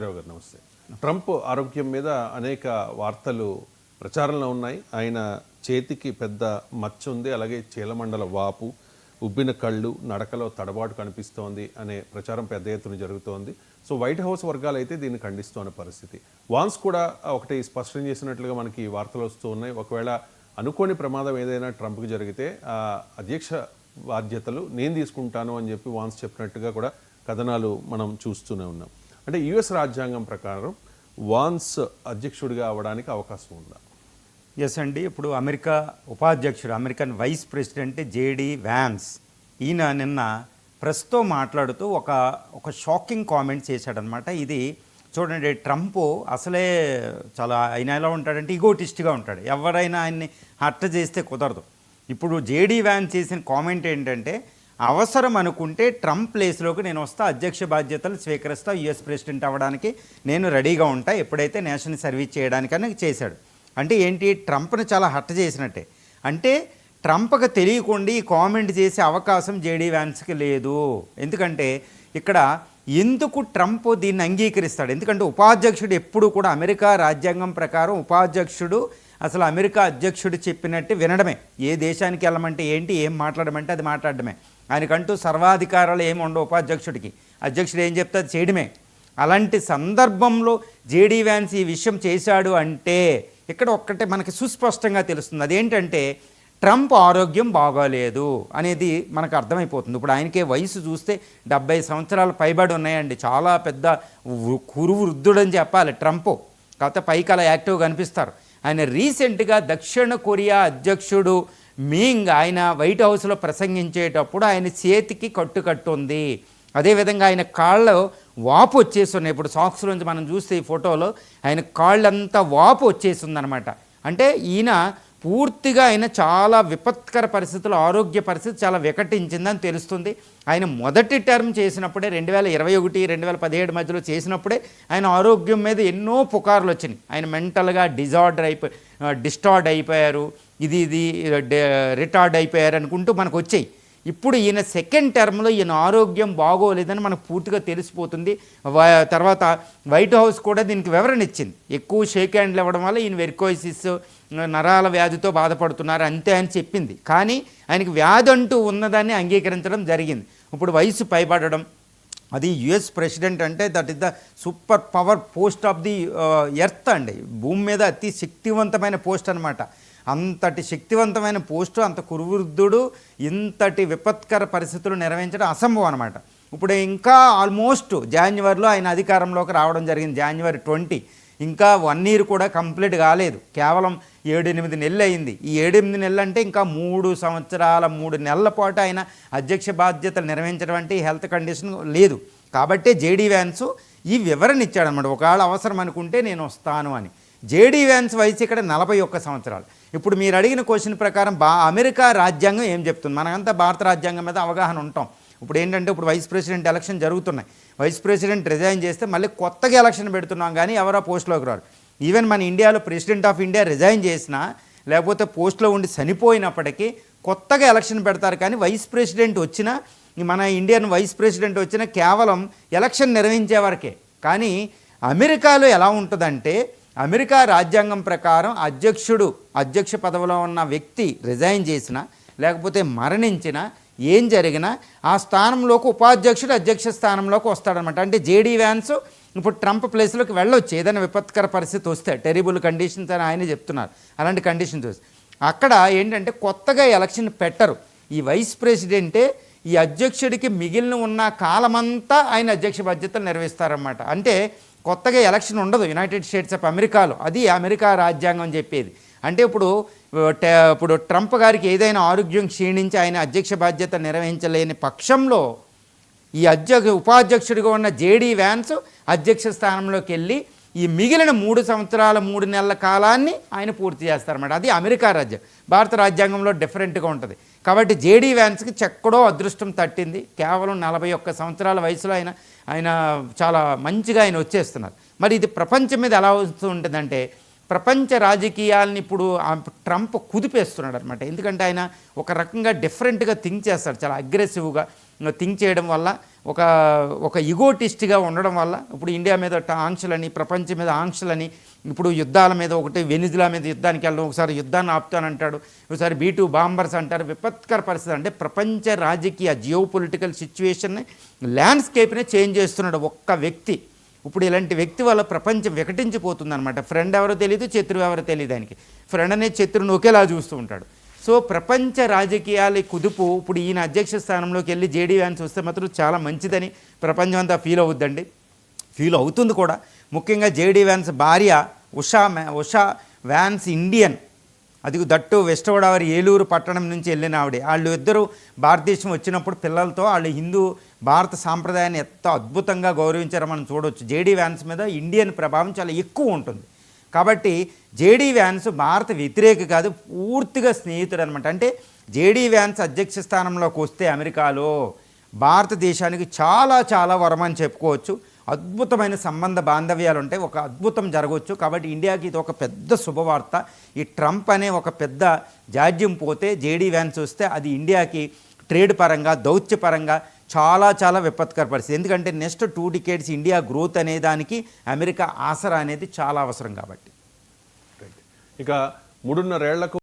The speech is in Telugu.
రావు గారు నమస్తే. ట్రంప్ ఆరోగ్యం మీద అనేక వార్తలు ప్రచారంలో ఉన్నాయి. ఆయన చేతికి పెద్ద మచ్చ ఉంది, అలాగే చీలమండల వాపు, ఉబ్బిన కళ్ళు, నడకలో తడబాటు కనిపిస్తోంది అనే ప్రచారం పెద్ద ఎత్తున జరుగుతోంది. సో వైట్ హౌస్ వర్గాలు అయితే దీన్ని ఖండిస్తున్న పరిస్థితి. వాన్స్ కూడా ఒకటి స్పష్టం చేసినట్లుగా మనకి వార్తలు వస్తూ ఉన్నాయి. ఒకవేళ అనుకోని ప్రమాదం ఏదైనా ట్రంప్కి జరిగితే అధ్యక్ష బాధ్యతలు నేను తీసుకుంటాను అని చెప్పి వాన్స్ చెప్పినట్టుగా కూడా కథనాలు మనం చూస్తూనే ఉన్నాం. అంటే యుఎస్ రాజ్యాంగం ప్రకారం వాన్స్ అధ్యక్షుడిగా అవ్వడానికి అవకాశం ఉందా? ఎస్ అండి. ఇప్పుడు అమెరికా ఉపాధ్యక్షుడు, American vice president JD Vance, ఈయన నిన్న ప్రెస్తో మాట్లాడుతూ ఒక షాకింగ్ కామెంట్ చేశాడనమాట. ఇది చూడండి, ట్రంప్ అసలే చాలా ఆయన ఎలా ఉంటాడంటే ఈగోటిస్ట్గా ఉంటాడు. ఎవరైనా ఆయన్ని హర్ట్ చేస్తే కుదరదు. ఇప్పుడు జేడి వ్యాన్స్ చేసిన కామెంట్ ఏంటంటే, అవసరం అనుకుంటే ట్రంప్ ప్లేస్లోకి నేను వస్తా, అధ్యక్ష బాధ్యతలు స్వీకరిస్తా, యుఎస్ ప్రెసిడెంట్ అవ్వడానికి నేను రెడీగా ఉంటా, ఎప్పుడైతే నేషన్ సర్వీస్ చేయడానికని చేశాడు. అంటే ఏంటి, ట్రంప్ను చాలా హర్ట్ చేసినట్టే. అంటే ట్రంప్కి తెలియకుండా ఈ కామెంట్ చేసే అవకాశం జేడీ వ్యాన్స్కి లేదు. ఎందుకంటే ఇక్కడ ఎందుకు ట్రంప్ దీన్ని అంగీకరిస్తాడు? ఎందుకంటే ఉపాధ్యక్షుడు ఎప్పుడు కూడా అమెరికా రాజ్యాంగం ప్రకారం ఉపాధ్యక్షుడు అసలు అమెరికా అధ్యక్షుడు చెప్పినట్టు వినడమే. ఏ దేశానికి వెళ్ళమంటే ఏంటి, ఏం మాట్లాడమంటే అది మాట్లాడడమే. ఆయనకంటూ సర్వాధికారాలు ఏమి ఉండవు ఉపాధ్యక్షుడికి. అధ్యక్షుడు ఏం చెప్తే అది చేయడమే. అలాంటి సందర్భంలో జేడీ వ్యాన్స్ ఈ విషయం చేశాడు అంటే ఇక్కడ ఒక్కటే మనకి సుస్పష్టంగా తెలుస్తుంది. అదేంటంటే ట్రంప్ ఆరోగ్యం బాగోలేదు అనేది మనకు అర్థమైపోతుంది. ఇప్పుడు ఆయనకే వయసు చూస్తే 70 సంవత్సరాలు పైబడి ఉన్నాయండి. చాలా పెద్ద వృద్ధుడని చెప్పాలి ట్రంప్. కాకపోతే పైకి అలా యాక్టివ్గా కనిపిస్తారు. ఆయన రీసెంట్గా దక్షిణ కొరియా అధ్యక్షుడు మింగ్ ఆయన వైట్ హౌస్లో ప్రసంగించేటప్పుడు ఆయన చేతికి కట్టు ఉంది. అదేవిధంగా ఆయన కాళ్ళు వాపు వచ్చేస్తున్నాయి. ఇప్పుడు సాక్స్ నుంచి మనం చూస్తే ఈ ఫోటోలో ఆయన కాళ్ళంతా వాపు వచ్చేసిందనమాట. అంటే ఈయన పూర్తిగా ఆయన చాలా విపత్కర పరిస్థితులు, ఆరోగ్య పరిస్థితి చాలా వికటించిందని తెలుస్తుంది. ఆయన మొదటి టర్మ్ చేసినప్పుడే 2021, 2017 మధ్యలో చేసినప్పుడే ఆయన ఆరోగ్యం మీద ఎన్నో పుకార్లు వచ్చినాయి. ఆయన మెంటల్గా డిస్టార్డ్ అయిపోయారు, ఇది రిటార్డ్ అయిపోయారు అనుకుంటూ మనకు వచ్చాయి. ఇప్పుడు ఈయన సెకండ్ టర్మ్లో ఈయన ఆరోగ్యం బాగోలేదని మనకు పూర్తిగా తెలిసిపోతుంది. తర్వాత వైట్ హౌస్ కూడా దీనికి వివరణ ఇచ్చింది. ఎక్కువ షేక్ హ్యాండ్లు ఇవ్వడం వల్ల ఈయన వెరికోసిస్, నరాల వ్యాధితో బాధపడుతున్నారు అంతే అని చెప్పింది. కానీ ఆయనకి వ్యాధి అంటూ ఉన్నదాన్ని అంగీకరించడం జరిగింది. ఇప్పుడు వయసు పైబడడం, అది యుఎస్ ప్రెసిడెంట్ అంటే that is the super power post of the earth అండి. భూమి మీద అతి శక్తివంతమైన పోస్ట్ అనమాట. అంతటి శక్తివంతమైన పోస్టు, అంత కురువృద్ధుడు, ఇంతటి విపత్కర పరిస్థితులు నిర్వహించడం అసంభవం అనమాట. ఇప్పుడు ఇంకా ఆల్మోస్ట్ జాన్యువరిలో ఆయన అధికారంలోకి రావడం జరిగింది, January 20. ఇంకా 1 year కూడా కంప్లీట్ కాలేదు, కేవలం 7-8 నెలలు అయింది. ఈ 7-8 నెలలు అంటే ఇంకా 3 సంవత్సరాల 3 నెలల పాటు ఆయన అధ్యక్ష బాధ్యతలు నిర్వహించడం అంటే హెల్త్ కండిషన్ లేదు. కాబట్టి జేడీ వ్యాన్స్ ఈ వివరణ ఇచ్చాడనమాట. ఒకవేళ అవసరం అనుకుంటే నేను వస్తాను అని. జేడీ వ్యాన్స్ వయసు ఇక్కడ 41 సంవత్సరాలు. ఇప్పుడు మీరు అడిగిన క్వశ్చన్ ప్రకారం అమెరికా రాజ్యాంగం ఏం చెప్తుంది? మనకంతా భారత రాజ్యాంగం మీద అవగాహన ఉంటాం. ఇప్పుడు ఏంటంటే ఇప్పుడు వైస్ ప్రెసిడెంట్ ఎలక్షన్ జరుగుతున్నాయి. వైస్ ప్రెసిడెంట్ రిజైన్ చేస్తే మళ్ళీ కొత్తగా ఎలక్షన్ పెడుతున్నాం, కానీ ఎవరో పోస్టులోకి రారు. ఈవెన్ మన ఇండియాలో ప్రెసిడెంట్ ఆఫ్ ఇండియా రిజైన్ చేసినా లేకపోతే పోస్టులో ఉండి చనిపోయినప్పటికీ కొత్తగా ఎలక్షన్ పెడతారు. కానీ వైస్ ప్రెసిడెంట్ వచ్చినా, మన ఇండియన్ వైస్ ప్రెసిడెంట్ వచ్చినా కేవలం ఎలక్షన్ నిర్వహించే వరకే. కానీ అమెరికాలో ఎలా ఉంటుందంటే, అమెరికా రాజ్యాంగం ప్రకారం అధ్యక్ష పదవిలో ఉన్న వ్యక్తి రిజైన్ చేసినా లేకపోతే మరణించినా ఏం జరిగినా ఆ స్థానంలోకి ఉపాధ్యక్షుడు అధ్యక్ష స్థానంలోకి వస్తాడనమాట. అంటే జేడీ వ్యాన్స్ ఇప్పుడు ట్రంప్ ప్లేస్లోకి వెళ్ళొచ్చు ఏదైనా విపత్కర పరిస్థితి వస్తే. టెరిబుల్ కండిషన్స్ అని ఆయనే చెప్తున్నారు. అలాంటి కండిషన్స్ వస్తే అక్కడ ఏంటంటే కొత్తగా ఎలక్షన్ పెట్టరు. ఈ వైస్ ప్రెసిడెంటే ఈ అధ్యక్షుడికి మిగిలిన ఉన్న కాలమంతా ఆయన అధ్యక్ష బాధ్యతలు నిర్వహిస్తారన్నమాట. అంటే కొత్తగా ఎలక్షన్ ఉండదు యునైటెడ్ స్టేట్స్ ఆఫ్ అమెరికాలో. అది అమెరికా రాజ్యాంగం చెప్పేది. అంటే ఇప్పుడు ట్రంప్ గారికి ఏదైనా ఆరోగ్యం క్షీణించి ఆయన అధ్యక్ష బాధ్యత నిర్వహించలేని పక్షంలో ఈ ఉపాధ్యక్షుడిగా ఉన్న జేడీ వ్యాన్స్ అధ్యక్ష స్థానంలోకి వెళ్ళి ఈ మిగిలిన 3 సంవత్సరాల 3 నెలల కాలాన్ని ఆయన పూర్తి చేస్తారన్నమాట. అది అమెరికా రాజ్యం. భారత రాజ్యాంగంలో డిఫరెంట్గా ఉంటుంది. కాబట్టి జేడీ వ్యాన్స్కి చెక్కడో అదృష్టం తట్టింది. కేవలం 41 సంవత్సరాల వయసులో ఆయన చాలా మంచిగా ఆయన వచ్చేస్తున్నారు. మరి ఇది ప్రపంచం మీద ఎలా వస్తూ ఉంటుందంటే, ప్రపంచ రాజకీయాలని ఇప్పుడు ట్రంప్ కుదిపేస్తున్నాడు అనమాట. ఎందుకంటే ఆయన ఒక రకంగా డిఫరెంట్గా థింక్ చేస్తాడు, చాలా అగ్రెసివ్గా. థింక్ చేయడం వల్ల ఒక ఒక ఇగోటిస్ట్గా ఉండడం వల్ల ఇప్పుడు ఇండియా మీద ఆంక్షలని, ప్రపంచం మీద ఆంక్షలని, ఇప్పుడు యుద్ధాల మీద ఒకటి వెనిజులా మీద యుద్ధానికి వెళ్ళడం, ఒకసారి యుద్ధాన్ని ఆపుతానంటాడు, ఒకసారి B2 బాంబర్స్ అంటారు. విపత్కర పరిస్థితి. అంటే ప్రపంచ రాజకీయ జియో పొలిటికల్ సిచ్యువేషన్ని, ల్యాండ్స్కేప్ని చేంజ్ చేస్తున్నాడు ఒక్క వ్యక్తి. ఇప్పుడు ఇలాంటి వ్యక్తి వల్ల ప్రపంచం వికటించిపోతుందన్నమాట. ఫ్రెండ్ ఎవరో తెలియదు, శత్రువు ఎవరో తెలియదు. ఆయనకి ఫ్రెండ్ అనే శత్రువుని ఒకేలా చూస్తూ ఉంటాడు. సో ప్రపంచ రాజకీయాల కుదుపు ఇప్పుడు ఈయన అధ్యక్ష స్థానంలోకి వెళ్ళి JD వ్యాన్స్ వస్తే మాత్రం చాలా మంచిదని ప్రపంచం అంతా ఫీల్ అవుద్దండి, ఫీల్ అవుతుంది కూడా. ముఖ్యంగా JD వ్యాన్స్ భార్య ఉషా వ్యాన్స్ ఇండియన్, అది దట్టు వెస్ట్ గోదావరి ఏలూరు పట్టణం నుంచి వెళ్ళిన ఆవిడ. వాళ్ళు ఇద్దరు భారతదేశం వచ్చినప్పుడు పిల్లలతో వాళ్ళు హిందూ భారత సాంప్రదాయాన్ని ఎంత అద్భుతంగా గౌరవించారో మనం చూడవచ్చు. JD వ్యాన్స్ మీద ఇండియన్ ప్రభావం చాలా ఎక్కువ ఉంటుంది. కాబట్టి JD వ్యాన్స్ భారత వ్యతిరేక కాదు, పూర్తిగా స్నేహితుడు అనమాట. అంటే JD వ్యాన్స్ అధ్యక్ష స్థానంలోకి వస్తే అమెరికాలో భారతదేశానికి చాలా చాలా వరమని చెప్పుకోవచ్చు. అద్భుతమైన సంబంధ బాంధవ్యాలు ఉంటాయి, ఒక అద్భుతం జరగవచ్చు. కాబట్టి ఇండియాకి ఇది ఒక పెద్ద శుభవార్త. ఈ ట్రంప్ అనే ఒక పెద్ద జాడ్యం పోతే JD వ్యాన్స్ వస్తే అది ఇండియాకి ట్రేడ్ పరంగా, దౌత్యపరంగా చాలా చాలా విపత్కర పరిస్థితి. ఎందుకంటే నెక్స్ట్ 2 డికేడ్స్ ఇండియా గ్రోత్ అనే దానికి అమెరికా ఆసరా అనేది చాలా అవసరం కాబట్టి. ఇక 3.5 ఏళ్లకు